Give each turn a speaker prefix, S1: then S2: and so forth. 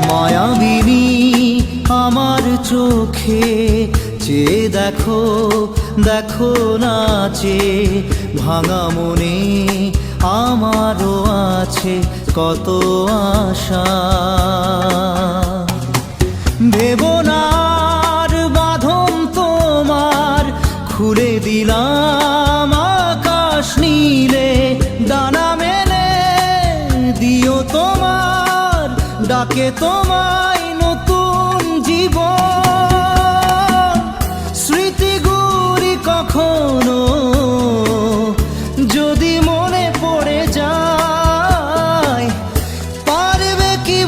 S1: মায়াবিনী আমার চোখে চেয়ে দেখো, দেখো নাচে ভাঙা মনে আমারও আছে কত আশা। ভেবনার বাঁধন তোমার খুলে দিলাম আকাশ নীলে, ডানা মেলে দিও তোমার ডাকে তোমায় নতুন জীবন। স্মৃতিগুলি কখনো যদি মনে পড়ে যায়, পারবে কি